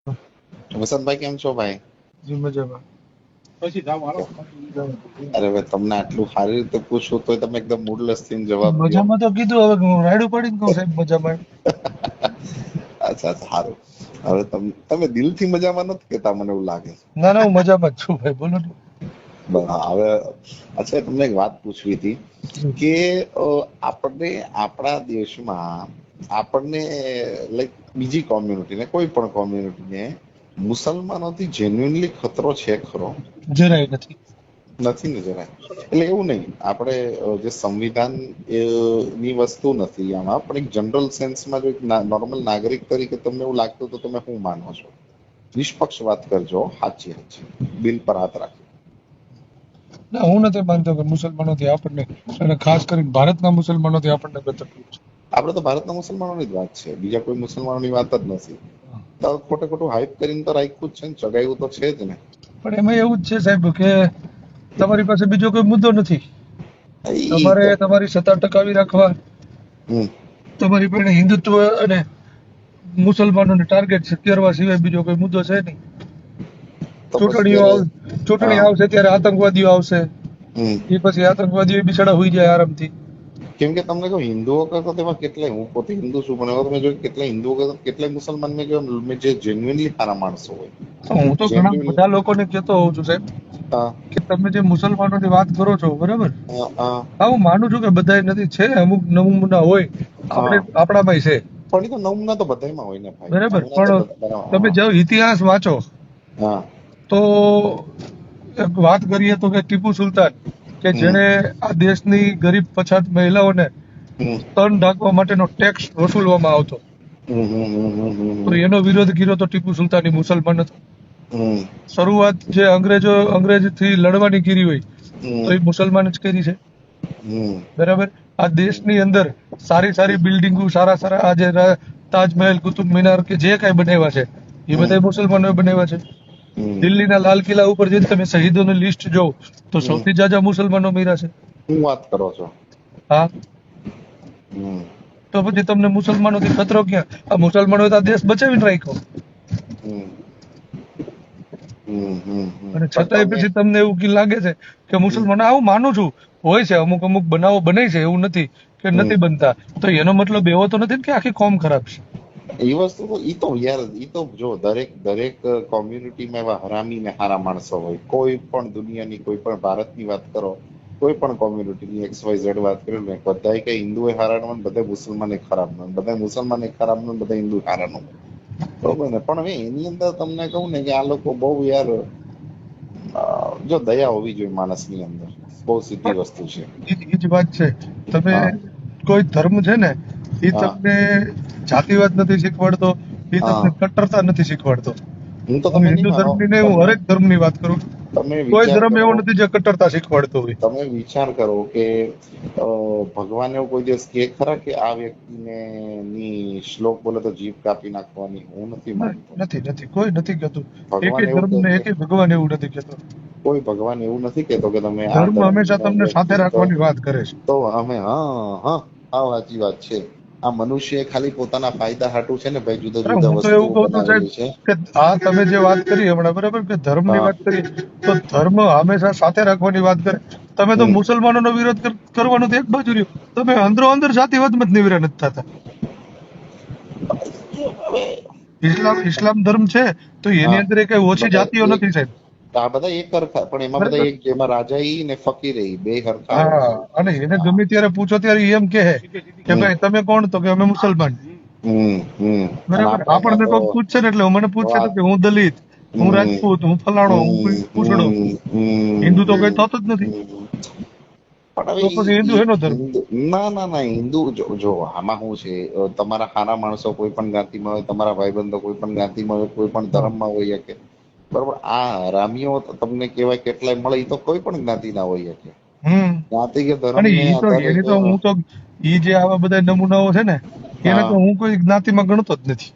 વસંતભાઈ કેમ છો ભાઈ? જી મજામાં. અરે ભાઈ તમને આટલું સારી રીતે પૂછું તો તમે એકદમ મૂડલેસ થઈને જવાબ દો. મજામાં તો કીધું, હવે હું રાયડું પડીને કહું સાહેબ મજામાં. અચ્છા સારું. હવે તમે દિલથી મજામાં નથી કેતા મને એવું લાગે છે. ના ના, હું મજામાં જ છું ભાઈ, બોલો ને. હવે અચ્છા તમને એક વાત પૂછવી હતી કે આપણે આપણા દેશમાં આપણને લાઈક બીજી કોમ્યુનિટીને કોઈ પણ કોમ્યુનિટીને મુસલમાનોથી જેન્યુઇનલી ખતરો છે ખરો? જરાય નથી. નથી ને જરાય. એટલે એવું નહીં, આપણે જે સંવિધાન ની વસ્તુ નથી આમાં, પણ એક જનરલ સેન્સમાં જો એક નોર્મલ નાગરિક તરીકે તમને એવું લાગતું તો તમે શું માનો છો? નિષ્પક્ષ વાત કરજો, સાચી દિલ પર હાથ રાખજો. ના, હું નથી માનતો કે મુસલમાનોથી આપણને, અને ખાસ કરીને ભારતના મુસલમાનોથી આપણને કોઈ તકલીફ છે. આપણે તો ભારતના મુસલમાનોની જ વાત છે, બીજા કોઈ મુસલમાનોની વાત જ નથી. તો ખોટે ખોટું હાઈપ કરીને તો રાખ્યું જ છે ને, ચગાવ્યું તો છે જ ને. પણ એમાં એવું જ છે સાહેબ કે તમારી પાસે બીજો કોઈ મુદ્દો નથી. ઈ તમારે તો તમારી સત્તા ટકાવી રાખવા, હમ તમારી પાસે હિન્દુત્વ અને મુસલમાનોને ટાર્ગેટ કરવા સિવાય બીજો કોઈ મુદ્દો છે નહીં. તો પછી ત્યારે ચૂંટણી હા આવશે ત્યારે આતંકવાદીઓ આવશે, હમ એ પછી આતંકવાદીઓ બિચારા હોઈ જાય આરામથી. કેમ કે તમને કહું હિન્દુઓ કરતા તેમાં કેટલાય, હું પોતે હિન્દુ છું પણ હવે તમે જો કેટલાય હિન્દુઓ કરતા કેટલાય મુસલમાન મેં જો જે જેન્યુઇનલી સારા માણસો હોય, તો હું તો ઘણા જેન્યુઇનલી બધા લોકોને કહેતો હોઉં છું સાહેબ હા કે તમે જે મુસલમાનોની વાત કરો છો, બરાબર, હા હા હા હું માનું છું કે બધાય નથી, છે અમુક નમૂના હોય, હા. આપણામાંય છે, પણ એ તો નમૂના તો બધાયમાં હોય ને ભાઈ, બરાબર, નમૂના તો પણ બધા તમે હા જો ઇતિહાસ વાંચો હા તો એક વાત કરીએ તો કે ટીપુ સુલતાન કે હમ જેણે આ દેશની ગરીબ પછાત મહિલાઓને હમ તન ઢાંકવા માટેનો ટેક્સ વસૂલવામાં આવતો, હમ હમ હમ હમ તો હમ એનો વિરોધ કર્યો તો ટીપુ સુલતાન મુસલમાન હતો. હમ શરૂઆત જે અંગ્રેજથી લડવાની કરી હોય તો હમ એ મુસલમાન જ કરી છે, હમ બરાબર. આ દેશની અંદર સારી સારી બિલ્ડિંગો, સારા સારા આજે તાજમહેલ, કુતુબ મિનાર કે જે કાંઈ બનાવ્યા છે એ બધા મુસલમાનોએ બનાવ્યા છે. હમ દિલ્હીના લાલ કિલ્લા ઉપર જઈને તમે શહીદોની લિસ્ટ જોવો તો હમ સૌથી જાજા મુસલમાનો મર્યા છે. શું વાત કરો છો? હા, હમ તો પછી તમને મુસલમાનોથી ખતરો ક્યાં? આ મુસલમાનોએ તો આ દેશ બચાવીને રાખ્યો, હમ હમ હમ અને પણ છતાંય તમે પછી તમને એવું લાગે છે કે હમ મુસલમાનો, આવું માનું છું, હોય છે અમુક અમુક બનાવો બને છે, એવું નથી કે હમ નથી બનતા, તો એનો મતલબ એવો તો નથી ને કે આખી કોમ ખરાબ છે. એ વસ્તુ તો ઈ તો યાર ઈ તો જો દરેક કોમ્યુનિટીમાં એવા હરામી ને હારા માણસો હોય, કોઈ પણ દુનિયાની, કોઈ પણ ભારતની વાત કરો, કોઈ પણ કોમ્યુનિટીની XYZ વાત કરો ને, બધા કે હિન્દુ એ હારા ન હોય, બધા મુસલમાન એ ખરાબ ન હોય, બધા મુસલમાન એ ખરાબ ન હોય, બધા હિન્દુ હારા ન હોય, બરોબર ને? પણ હવે એની અંદર તમને કહું ને કે આ લોકો બહુ યાર જો દયા હોવી જોઈએ માણસની અંદર, બહુ સીધી વસ્તુ છે. ઈ જ વાત છે. તમે હા કોઈ ધર્મ છે ને, એ હા તમને જાતિવાદ નથી શીખવાડતો, એ હા તમને કટ્ટરતા નથી શીખવાડતો. હું તો હું તમે નહીં હિન્દુ માનો, ધર્મની નહીં, હું તમે હરેક ધર્મની વાત કરું છું. તમે કોઈ વિચાર ધર્મ કરો, એવો નથી જે કટ્ટરતા શીખવાડતો હોય. તમે વિચાર કરો કે ભગવાન એવું કોઈ દિવસ કે ખરા કે આ વ્યક્તિને ની શ્લોક બોલે તો જીભ કાપી નાખવાની? હું નથી માનતો. નથી નથી, કોઈ નથી કહેતું. ભગવાન એકેય એવું કે ધર્મને, છે, એકેય ભગવાન એવું નથી કહેતો. કોઈ ભગવાન એવું નથી કેતો કે તમે આ ધર્મ ધર્મ હંમેશા તમને સાથે વ્યક્તિ રાખવાની વાત કરે છે. તો અમે હા હા હા સાચી વાત છે. આ મનુષ્ય ખાલી પોતાના ફાયદા હાટું છે ને ભાઈ, જુદા અરે જુદા હું તો એવું વસ્તુઓ કહું છું સાહેબ બનાવેલી છે. કે આ તમે જે વાત કરી હમણાં, બરાબર, કે ધર્મની હા વાત કરી, તો ધર્મ હંમેશા સાથે રાખવાની વાત કરે. તમે તો હમ મુસલમાનોનો વિરોધ કરવાનો તો એક બાજુ રહ્યો, તમે અંદરો અંદર જાતિવાદમાં જ નિવરા નથી થતા. ઇસ્લામ ધર્મ છે તો એની હા અંદર એ કઈ ઓછી બધા જાતિઓ એક નથી સાહેબ, આ બધા એક હરખા, પણ એમાં બધા બરાબર. એક, જેમાં રાજા ઈ ને ફકીર ઈ બે હરખા હોય હા, છે. અને એને હા ગમે ત્યારે પૂછો ત્યારે ઈ એમ કહે કે હમ ભાઈ તમે કોણ? તો કે અમે મુસલમાન. અને બરાબર. આપણે અહીંયા આપણને તો કોઈ પૂછશે ને એટલે મને પૂછશે તો વાત કે હું દલિત, હું હમ રાજપૂત, હું ફલાણો, હું કોઈ પૂછડો. હિન્દુ તો કઈ થતો જ નથી, પણ હવે તો પછી હિન્દુ હેનો ધર્મ? ના ના ના, હિન્દુ જો આમાં શું છે, તમારા સારા માણસો કોઈ પણ જ્ઞાતિમાં હોય, તમારા ભાઈબંધો કોઈ પણ જ્ઞાતિમાં હોય, કોઈ પણ હા. ધર્મમાં હોય શકે, બરોબર. આ હરામીઓ તમને કેવાય કેટલાય મળે, એ તો કોઈ પણ જ્ઞાતિના હોય શકે. જ્ઞાતિ કે ધર્મ અને ને ઈ તો આધારે એની તો હું તો ઈ જે આવા બધા નમૂનાઓ છે ને, એને હા તો હું કોઈ જ્ઞાતિમાં ગણતો જ નથી.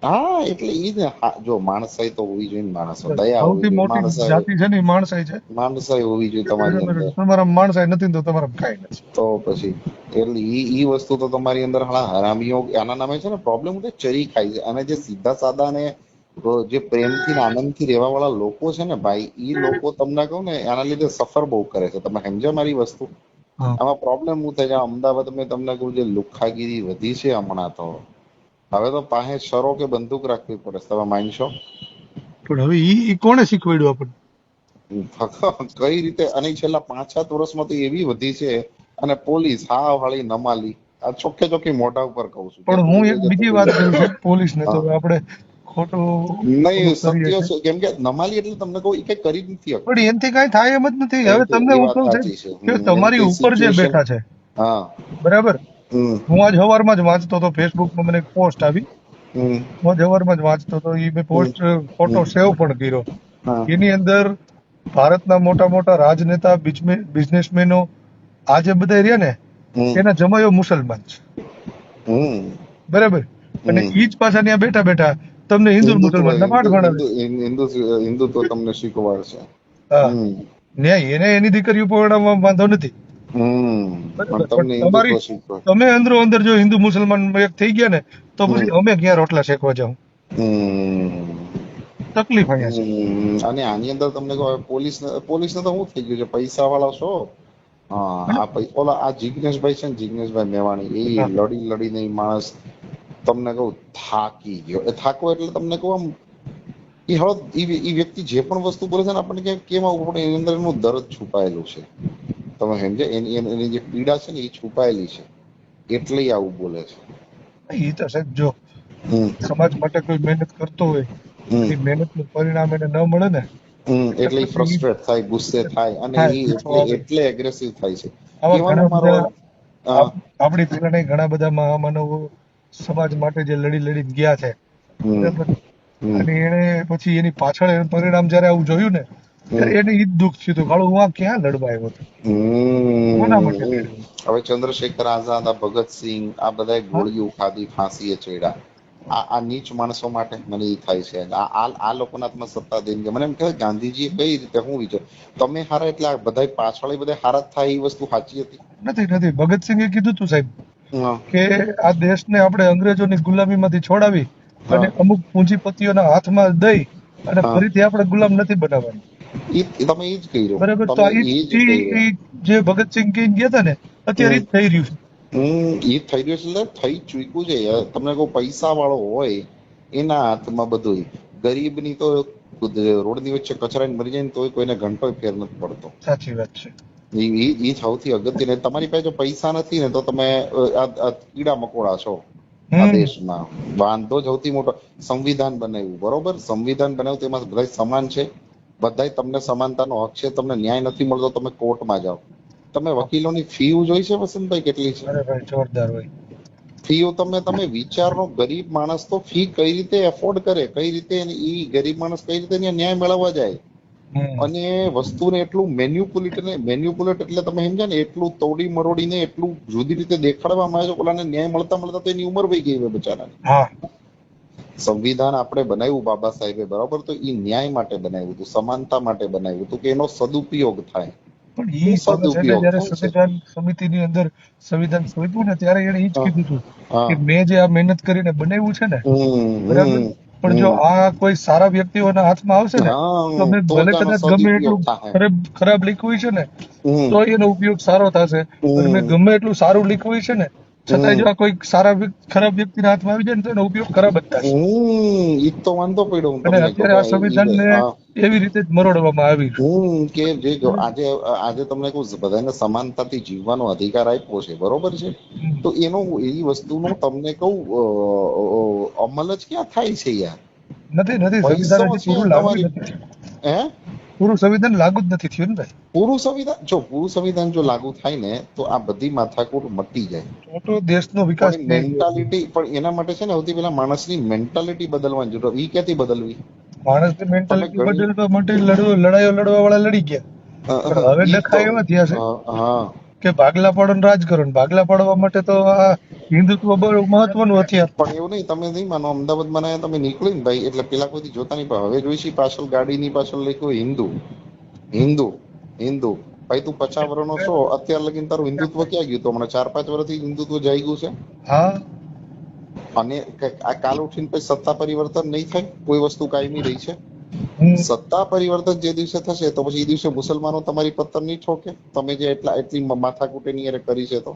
હા એટલે ઈ જ ને. જો માણસાઈ તો હોવી જોઈએ ને, માણસો દયા હોવી સૌથી જોઈએ, મોટી માણસાઈ જાતિ છે ને ઈ માણસાઈ છે. માણસાઈ હોવી જોઈએ તમારી બરાબર. અંદર. તમારા માણસાઈ નથી ને તો તમારા કાંઈ નથી. તો પછી એટલે ઈ વસ્તુ તો તમારી અંદર હાલા હરામીઓ, આના નામે છે ને પ્રોબ્લેમ, ચરી ખાય છે. અને જે સીધા સાદા ને તો જે પ્રેમથી ને આનંદથી રહેવા વાળા લોકો છે ને ભાઈ, ઈ લોકો તમને કહું ને એના લીધે સફર બહુ કરે છે. તમે સમજો મારી વસ્તુ? હા. આમાં પ્રોબ્લેમ શું થાય છે, અમદાવાદ મેં તમને કહું જે લુખ્ખાગીરી વધી છે હમણાં, તો હવે તો પાસે શરો કે બંદૂક રાખવી પડે છે. તમે માનશો? પણ હવે ઈ કોણે શીખવાડ્યું આપણને? કઈ રીતે? અને છેલ્લા 5-7 વર્ષમાં તો એવી વધી છે. અને પોલીસ હા વાળી નમાલી, આ ચોખ્ખે ચોખ્ખી મોઢા ઉપર કહું છું. પણ હું એક બીજી વાત કરું છું પોલીસ ને, તો હા. આપણે ખોટું નહીં, ઓલું કરીએ સત્ય છીએ. છે. કેમ કે નમાલી એટલે તમને કહું, એ કઈ કરી જ નથી પણ શકતી. એનાથી કઈ થાય એમ જ નથી. હવે એમ કે તમને એ હું વાત કહું સાહેબ સાચી છે. કે એમ તમારી કે ઉપર જે સિચ્યુએશન. બેઠા છે, હા. બરાબર, હમ. હું આજ સવારમાં જ વાંચતો હતો ફેસબુકમાં, મને એક પોસ્ટ આવી, હમ. હું આજ સવારમાં જ વાંચતો હતો, એ મેં હમ. પોસ્ટ ફોટો હમ. સેવ પણ કર્યો. હા. એની અંદર ભારતના મોટા મોટા રાજનેતા, બિઝનેસમેનો, આ જે બધા રહ્યા ને, હમ. એના જમાયો મુસલમાન છે, હમ. બરાબર. અને હમ. ઈ જ પાછા ત્યાં બેઠા બેઠા તમને હિન્દુ હિન્દુત્વ મુસલમાનના પાઠ ભણાવે. હિન્દુત્વ તમને શીખવાડશે. હા, હમ. ન્યાય એને એની દીકરીઓ પરણાવવામાં વાંધો નથી, હમ. પણ બરાબર. તમને પણ હિન્દુત્વ તમારી શીખવાડ. તમે અંદરો અંદર જો હિન્દુ મુસલમાન એક થઈ ગયા ને, તો હમ. પછી અમે ક્યાં રોટલા શેકવા જાઉં? હમ. તકલીફ અહીંયા છે. અને આની અંદર તમને કહો, પોલીસને તો શું થઈ ગયું છે, પૈસા વાળા છો. હા, અને ઓલા આ જિગ્નેશભાઈ છે ને, જિગ્નેશભાઈ મેવાણી, એ હા, લડી લડીને ઈ માણસ તમને કહું થાકી ગયો. એ થાકો એટલે તમને કહું આમ, એ હવે એ વ્યક્તિ જે પણ વસ્તુ બોલે છે ને, આપણને ક્યાંક કેમ આવવું પડે, એની અંદર એનું દર્દ છુપાયેલું છે. તમે સમજે, એની જે પીડા છે ને, એ છુપાયેલી છે, એટલે ઈ આવું બોલે છે. ઈ તો સાહેબ જો હમ. સમાજ માટે કોઈ મહેનત કરતો હોય, હમ. એ મહેનતનું પરિણામ એને ન મળે ને, એટલે ઈ પછી ઈ ફ્રસ્ટ્રેટ થાય, ગુસ્સે થાય, અને થાય, ઈ ગુસ્સો એટલે આવે. એટલે એગ્રેસિવ થાય છે. આવા કહેવાનો ઘણા મારો બધા અર્થ, હા. આપણી પેલાના ઘણા બધા મહામાનવો સમાજ માટે જે લડી લડી ગયા છે, હમ. બરાબર. હમ. અને એને પછી એની પાછળ એનું પરિણામ જયારે આવું જોયું ને, હમ. ત્યારે એને ઈ જ દુઃખ થયું હતું, કાળું હું આ ક્યાં લડવા આવ્યો હતો, કોના માટે હમ. લડ્યો? હવે ચંદ્રશેખર આઝાદ, આ ભગતસિંહ, આ બધા હા, ગોળીઓ ખાધી, ફાંસીએ ચડ્યા. આ નીચ માણસો માટે મને એ થાય છે. આ લોકોના હાથમાં સત્તા દઈને કે મને એમ કહે, ગાંધીજીએ કઈ રીતે હું વિચાર, તમે હારા એટલે આ બધા પાછળ બધા હારા જ થાય, એ વસ્તુ સાચી હતી. નથી નથી ભગતસિંહે કીધું તું સાહેબ હા. કે આ દેશને આપણે અંગ્રેજોની ગુલામીમાંથી છોડાવી અને હા. અમુક પૂંજીપતિઓના હાથમાં દઈ અને હા. ફરીથી આપણે ગુલામ નથી બનાવવાની, તમે એ જ કર્યો. બરાબર. તો તમે આ એ જ કર્યો. જે ભગતસિંહ કહીને ગયા હતા ને, અત્યારે હમ. ઈ જ થઈ રહ્યું છે. એ થઈ રહ્યું છે, એટલે થઈ ચૂક્યું છે યાર. તમને કોઈ પૈસા વાળો હોય એના હાથમાં બધું, ગરીબની તો રોડની વચ્ચે કચરાઈને મરી જાય ને તોય કોઈને ઘંટો ફેર નથી પડતો. સાચી વાત છે. એ સૌથી અગત્યની. તમારી પાસે જો પૈસા નથી ને, તો તમે આ કીડા મકોડા છો આ હમ. દેશમાં. વાંધો સૌથી મોટો, સંવિધાન બનાવ્યું, બરોબર, સંવિધાન બનાવ્યું, તેમાં બધા સમાન છે, બધાય તમને સમાનતાનો હક છે. તમને ન્યાય નથી મળતો, તમે કોર્ટમાં જાઓ. તમે વકીલોની ફી જોઈ છે વસંતભાઈ, કેટલી છે અરે ભાઈ જોરદાર હોય. ફીઓ? તમે વિચારો, ગરીબ માણસ તો ફી કઈ રીતે એફોર્ડ કરે, કઈ રીતે ઈ ગરીબ માણસ કઈ રીતે ન્યાય મેળવવા જાય. હમ. અને વસ્તુને એટલું મેન્યુપ્યુલેટ એટલે તમે સમજ્યા ને, એટલું તોડી મરોડીને એટલું જુદી રીતે દેખાડવામાં આવે છે, ઓલાને ન્યાય મળતા મળતા તો એની ઉંમર વહી ગઈ હોય બચારાની. હા. સંવિધાન આપણે બનાવ્યું બાબા સાહેબે, બરાબર, તો એ ન્યાય માટે બનાવ્યું હતું, સમાનતા માટે બનાવ્યું હતું, કે એનો સદુપયોગ થાય. પણ એ ઈ બાબા સાહેબે સદુપયોગ જયારે થાય છે. સંવિધાન સમિતિની અંદર સંવિધાન સોંપ્યું ને, ત્યારે એને ઈ જ હા. કીધું હતું હા. કે મેં જે આ મહેનત કરીને બનાવ્યું છે ને, હમ. બરાબર, હમ. પણ જો હમ. આ કોઈ સારા વ્યક્તિઓના હાથમાં આવશે ને, તો હા, મેં તો ભલે જ આનો કદાચ ગમે સદુપયોગ એટલું થાય. ખરાબ લખ્યું છે ને, હમ. તો એનો ઉપયોગ સારો થશે. અને મેં હમ. ગમે એટલું સારું લખ્યું છે ને, છતાંય હમ. જો આ કોઈ ખરાબ વ્યક્તિના હાથમાં આવી જાય ને, તો એનો ઉપયોગ ખરાબ જ થશે. ઈ તો વાંધો પડ્યો હું અને તમને કહું અત્યારે આ સંવિધાનને હા. એવી રીતે જ મરોડવામાં આવ્યું કે જે જો છે. આજે તમને કહું, બધાને સમાનતાથી જીવવાનો અધિકાર આપ્યો છે, બરોબર છે, હમ. તો એનો એ વસ્તુનો તમને કહું અમલ જ ક્યાં થાય છે યાર? નથી નથી પૈસો સંવિધાન હજી છે પૂરું લાગુ જ તમારી, નથી થયું. હે? પૂરું સંવિધાન લાગુ જ નથી થયું ને ભાઈ. પૂરું સંવિધાન જો લાગુ થાય ને, તો આ બધી માથાકૂટ મટી જાય. તો દેશનો પણ વિકાસ એ થઈ ગયો. મેન્ટાલિટી, પણ એના માટે છે ને, સૌથી પહેલા માણસની મેન્ટાલિટી બદલવાની જરૂર. એ ક્યાંથી બદલવી? માણસની તમે મેન્ટાલિટી ઘણી બદલવા માટે લડાઈઓ લડવા વાળા લડી ગયા, પણ હવે ઈ તો ડખા એવા થયા છે હા. કે ભાગલા પાડો ને રાજ કરો. ભાગલા પાડવા માટે તો આ હિન્દુત્વ બહુ મહત્વનું હથિયાર. પણ એવું નહીં, તમે નહીં માનો, અમદાવાદમાં ના તમે નીકળી ને ભાઈ, એટલે પેલા કોઈ જોતા નહીં, પણ હવે જોઈશી પાછળ ગાડીની પાછળ લખ્યું હિન્દુ, હિન્દુ, હિન્દુ. ભાઈ તું 50 વર્ષનો છો, અત્યાર લગીને તારું હિન્દુત્વ ક્યાં ગયું? તો હમણાં 4-5 વર્ષથી હિન્દુત્વ જાગ્યું છે. હા, અને આ કાલ ઉઠીને પછી સત્તા પરિવર્તન નહીં થાય, કોઈ વસ્તુ કાયમી રહી છે? હમ. સત્તા પરિવર્તન જે દિવસે થશે તો પછી એ દિવસે મુસલમાનો તમારી પત્તન નહીં ઠોકે, તમે જે એટલી માથાકૂટ એની હારે કરી છે તો?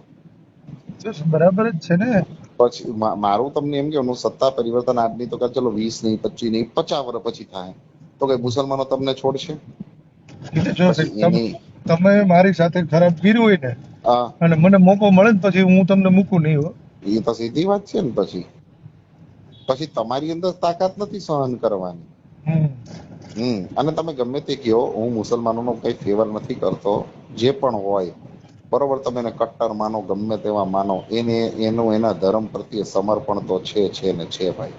બરાબર જ છે ને. પછી મારું તમને એમ કેવું, સત્તા પરિવર્તન આજની તો ચલો 20 નહીં, 25 નહીં, 50 વર્ષ પછી થાય તો કઈ મુસલમાનો તમને છોડશે? એટલે જો પછી સાહેબ, તમે મારી સાથે ખરાબ કર્યું હોય ને હા, અને મને મોકો મળે ને પછી હું તમને મૂકું નહીં હો. એ તો સીધી વાત છે ને. પછી તમારી અંદર તાકાત નથી સહન કરવાની. અને તમે ગમે તે કહો, હું મુસલમાનોનો કઈ ફેવર નથી કરતો, જે પણ હોય બરોબર, તમે એને કટ્ટર માનો, ગમે તેવા માનો, એનું એના ધર્મ પ્રત્યે સમર્પણ તો છે ને છે ભાઈ.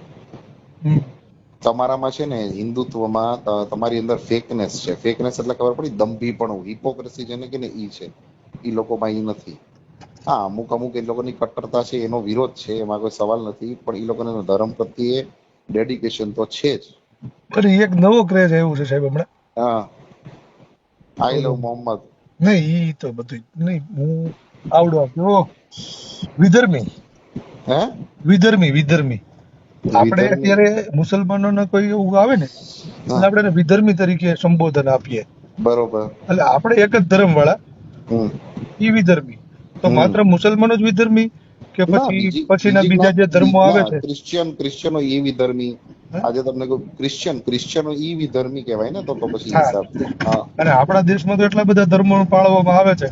તમારામાં છે ને હિન્દુત્વમાં તમારી અંદર ફેકનેસ છે. ફેકનેસ એટલે ખબર પડી, દંભીપણું, હિપોક્રેસી જેને કે ને ઈ છે. ઈ લોકોમાં ઈ નથી. હા, અમુક એ લોકોની કટ્ટરતા છે, એનો વિરોધ છે, એમાં કોઈ સવાલ નથી, પણ એ લોકોને ધર્મ પ્રત્યે ડેડિકેશન તો છે જ. એક નવો ક્રેઝ આવ્યું છે સાહેબ હમણાં. હા, આઈ લવ મોહમ્મદ. નહીં, ઈ તો બધું નહીં. હું આવડો આપ્યો વિધર્મી. હે, વિધર્મી આપણે અત્યારે મુસલમાનોને કોઈ એવું આવે ને એટલે આપણે એને વિધર્મી તરીકે સંબોધન આપીએ. બરોબર. એટલે આપણે એક જ ધર્મ વાળા ઈ વિધર્મી. તો માત્ર મુસલમાનો જ વિધર્મી કે પછીના બીજા જે ધર્મો આવે છે? ક્રિશ્ચિયનો ઈ વિધર્મી. આજે તમને કહું, ક્રિશ્ચિયનો ઈ વિધર્મી કહેવાય ને, તો પછી હિસાબથી. અને આપણા દેશમાં તો એટલા બધા ધર્મો પાળવામાં આવે છે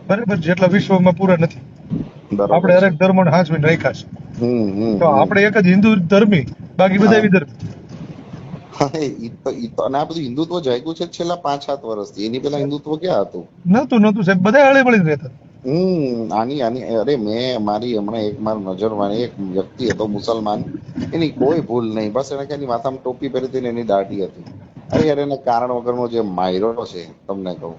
બરાબર, જેટલા વિશ્વમાં પૂરા નથી. આપણે હરેક ધર્મ હાંચવીને રાખ્યા છે. તો આપણે એક જ હિન્દુ ધર્મી, બાકી બધા વિધર્મી. અને આ બધું હિન્દુત્વ જાગ્યું છે છેલ્લા 5-7 વર્ષથી. એની પેલા હિન્દુત્વ ક્યાં હતું? નતું સાહેબ, બધા હળી મળી રહેતા. અરે મેં મારી હમણાં એક નજરમાં એક વ્યક્તિ હતો મુસલમાન, એની કોઈ ભૂલ નહીં, બસ એને એની માથામાં ટોપી પહેરી હતી ને એની દાઢી હતી. અરે યાર, એને કારણ વગરનો જે માયરો છે તમને કહું,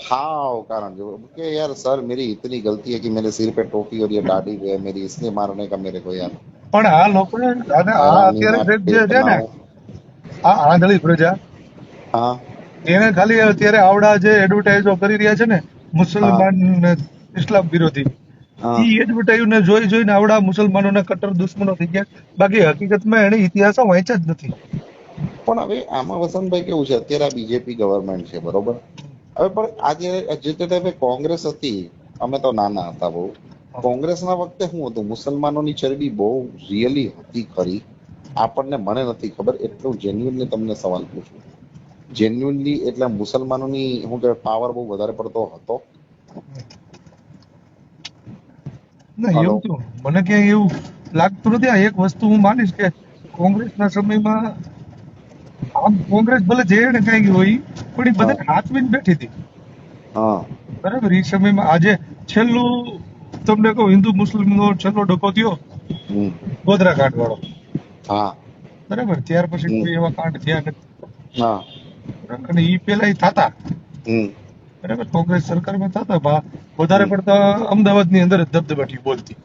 हाव कारण जो कि यार सर मेरी इतनी गलती है कि मेरे सिर पे टोपी और ये दाढ़ी है मेरी, इसलिए मारने का मेरे को यार. પણ આ લોકો અને આ અત્યારે જે છે ને આ આંધળી પ્રજા, હા, એને ખાલી અત્યારે આવડા જે એડવર્ટાઇઝો કરી રહ્યા છે ને મુસલમાન ઇસ્લામ વિરોધી, ઈ એડવર્ટાઇઝને જોઈને આવડા મુસલમાનોના કટ્ટર દુશ્મનો થઈ ગયા. બાકી હકીકતમાં એને ઇતિહાસ વાંચ્યા જ નથી. પણ હવે આમાં વસંતભાઈ કેવું છે, અત્યારે બીજેપી ગવર્મેન્ટ છે બરોબર. હવે પણ આજે જે ટાઈમે કોંગ્રેસ હતી, અમે તો નાના હતા બહુ, કોંગ્રેસના વખતે શું હતું, મુસલમાનોની ચરબી બહુ રિયલી હતી ખરી. આપણને મને નથી ખબર, એટલું જેન્યુઅનલી તમને સવાલ પૂછું, જેન્યુઅનલી એટલે મુસલમાનોની શું કહેવાય પાવર બહુ વધારે પડતો હતો? એવું તો મને ક્યાંય એવું લાગતું નથી. આ એક વસ્તુ હું માનીશ કે કોંગ્રેસના સમયમાં આમ કોંગ્રેસ ભલે જે ને કઈ હોય પણ એ બધા હાથવીને બેઠી હતી બરાબર. એ સમયમાં આજે છેલ્લું તમને કહું, હિન્દુ મુસ્લિમ નો છેલ્લો ડકો થયો ગોધરા કાંડ વાળો, બરાબર. ત્યાર પછી કોઈ એવા કાંડ થયા નથી. અને ઈ પેલા થતા બરાબર, કોંગ્રેસ સરકારમાં થતા, વધારે પડતા અમદાવાદ ની અંદર ધબધબાટી બોલતી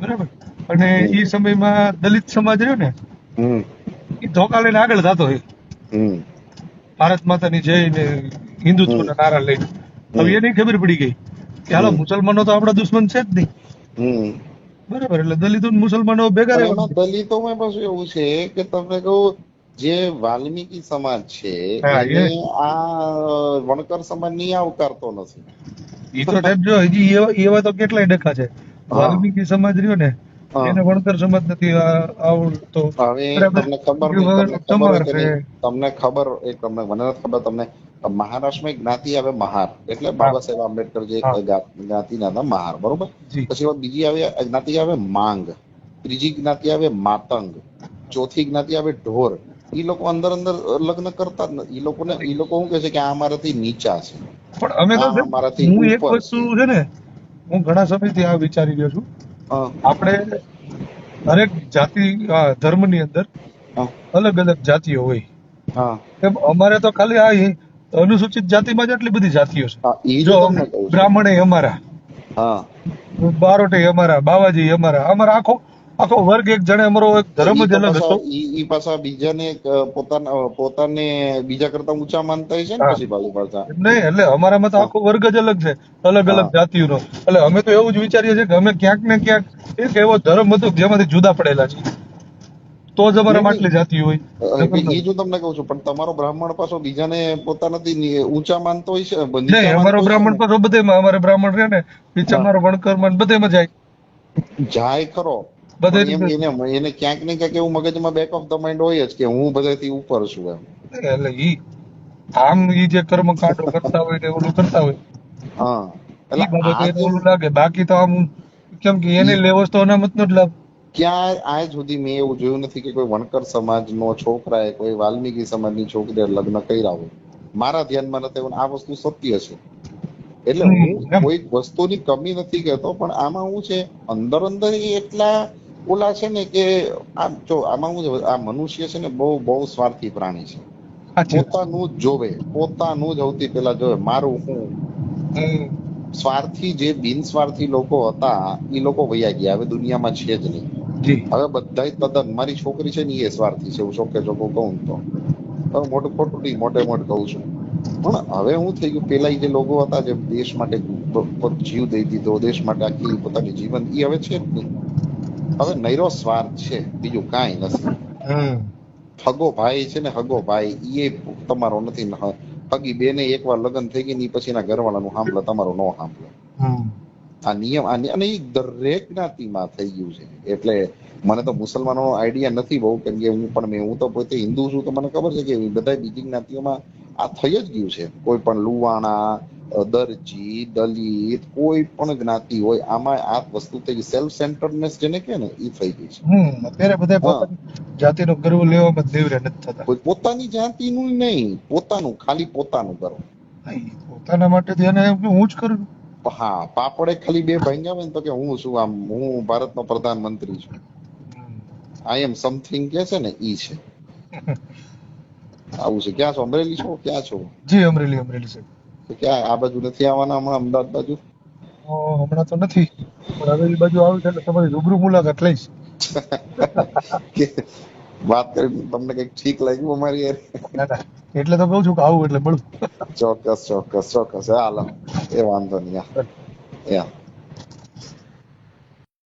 બરાબર. અને એ સમયમાં દલિત સમાજ રહ્યો ને એ ધોકા લઈને આગળ થતો હોય, ભારત માતાની જય ને હિન્દુત્વના નારા લઈને. હવે એની ખબર પડી ગઈ કે હાલો મુસલમાનો તો આપણા દુશ્મન છે જ નહીં, બરાબર. એટલે દલિતો મુસલમાનો ભેગા રહેવા. દલિતોમાં પાછું એવું છે કે તમને કહું, જે વાલ્મીકી સમાજ છે એને આ વણકર સમાજ નહીં આવકારતો નથી. એ તો સાહેબ જો હજી એવા તો કેટલાય ડખા છે. વાલ્મીકી સમાજ રહ્યો ને એને વણકર સમાજ નથી આવડતો. હવે તમને ખબર મને નથી ખબર, તમને મહારાષ્ટ્રમાં એક જ્ઞાતિ આવે મહાર, એટલે બાબા સાહેબ આંબેડકર જે જ્ઞાતિના હતા મહાર, બરોબર. પછી બીજી આવે જ્ઞાતિ આવે માંગ, ત્રીજી જ્ઞાતિ આવે માતંગ, ચોથી જ્ઞાતિ આવે ઢોર. ઈ લોકો અંદર લગ્ન કરતા જ નથી. ઈ લોકો શું કે છે કે આ અમારાથી નીચા છે. પણ અમે તો હું એક વસ્તુ છે ને, હું ઘણા સમયથી આ વિચારી રહ્યો છું, આપણે દરેક જાતિ ધર્મની અંદર અલગ અલગ જાતિઓ હોય, એમ અમારે તો ખાલી આ અનુસૂચિત જાતિમાં જ આટલી બધી જાતિઓ છે. જો બ્રાહ્મણ અમારા, બારોટે અમારા, બાવાજી અમારા, અમારા આખો આખો વર્ગ એક જણે અમારો એક ધર્મ જ અલગ હતો. ઈ પાછા બીજાને પોતાને બીજા કરતા ઊંચા માનતા છે ને હા. પછી બાજુ પાછા. નહીં એટલે અમારામાં તો આખો વર્ગ જ અલગ છે, અલગ અલગ હા. જાતિઓનો. એટલે અમે તો એવું જ વિચારીએ છીએ કે અમે ક્યાંક ને ક્યાંક એક એવો ધર્મ હતો કે જેમાંથી જુદા પડેલા છે, તો જ અમારામાં આટલી જાતિ હોય. એ જો તમને કહું છું, પણ તમારો બ્રાહ્મણ પાછો બીજાને પોતાનાથી ઊંચા માનતો હોય છે, નહીં, નીચા અમારો માનતો હોય છે બ્રાહ્મણ ને. પાછો બધેમાં, અમારે બ્રાહ્મણ રહે ને નીચે અમારો વણકરમાં બધેમાં જાય. જાય ખરો, બધે પણ એને ક્યાંક ને ક્યાંક એવું મગજમાં બેક ઓફ ધ માઇન્ડ હોય જ કે હું બધાથી ઉપર છું એમ. એટલે ઈ આમ ઈ જે કર્મ કાંડો કરતા હોય ને ઓલું કરતા હોય હા, ઈ એટલે બાબતે આ એને ઓલું લાગે. બાકી તો આમ કેમ કે એને લેવો તો અનામતનો જ લાભ. ક્યાં આજ સુધી મેં એવું જોયું નથી કે કોઈ વણકર સમાજનો છોકરાએ કોઈ વાલ્મીકી સમાજની છોકરીએ લગ્ન કર્યા હોય. મારા ધ્યાનમાં નથી, આ વસ્તુ સત્ય છે. એટલે હું કોઈ વસ્તુની કમી નથી કહેતો, પણ આમાં શું છે, અંદર અંદર એટલા ઓલા છે ને કે આ જો આમાં શું છે, આ મનુષ્ય છે ને બહુ સ્વાર્થી પ્રાણી છે. પોતાનું જ જોવે, પોતાનું જ સૌથી પેલા જોવે, મારું શું. સ્વાર્થી જે બિનસ્વાર્થી લોકો હતા એ લોકો વયા ગયા, હવે દુનિયામાં છે જ નહીં. હવે બધા તદ્દન, મારી છોકરી છે ને એ સ્વાર્થી છે, હું ચોખ્ખે ચોખ્ખું કહું તો. મોટું ખોટું નહીં, મોટે મોટ કહું છું. પણ હવે શું થઈ ગયું, પેલા જે લોકો હતા જે દેશ માટે જીવ દઈ દીધો, દેશ માટે આખી પોતાની જીવન, એ હવે છે જ નહીં. હવે નૈરો સ્વાર્થ છે, બીજું કાંઈ નથી. હગો ભાઈ છે ને, હગો ભાઈ એ તમારો નથી. હગી બેને એકવાર લગ્ન થઈ ગઈ ને પછી એના ઘરવાળાનું સાંભળે, તમારો નો સાંભળે. આ નિયમ અને એ દરેક જ્ઞાતિમાં થઈ ગયું છે. એટલે મને તો મુસલમાનો આઈડિયા નથી બહુ, કેમ કે હું તો પોતે હિન્દુ છું, તો મને ખબર છે કે બધા બીજી જ્ઞાતિઓમાં આ થઈ જ ગયું છે. કોઈ પણ લુવાણા, દરજી, દલિત, કોઈ પણ જ્ઞાતિ હોય, આમાં આ વસ્તુ થઈ ગઈ. સેલ્ફ સેન્ટરનેસ જેને કે ને એ થઈ ગઈ છે. અત્યારે બધા પોતાની જાતિનો ગર્વ લેવામાં દેવરે નથી થતા. પોતાની જાતિનું નહીં, પોતાનું, ખાલી પોતાનું કરો. પોતાના માટે એને હું જ કરું. હા, પાપડે ખાલી બે ભાંગ્યા હોય ને તો કે હું છું, આમ હું ભારતનો પ્રધાનમંત્રી છું, આઈ એમ સમથિંગ કે છે ને ઈ છે. આવું છે. ક્યાં છો, અમરેલી છો, ક્યાં છો? જી અમરેલી છે. ક્યાં આ બાજુ નથી આવવાના હમણાં, અમદાવાદ બાજુ? હમણાં તો નથી, પણ હવે એ બાજુ આવું એટલે તમારી રૂબરૂ મુલાકાત લઈશ. વાત કરી તમને કઈક ઠીક લાગ્યું અમારી યાર? એટલે તો કહું છું કે આવું એટલે મળું. ચોક્કસ. હાલો, એ વાંધો નહીં.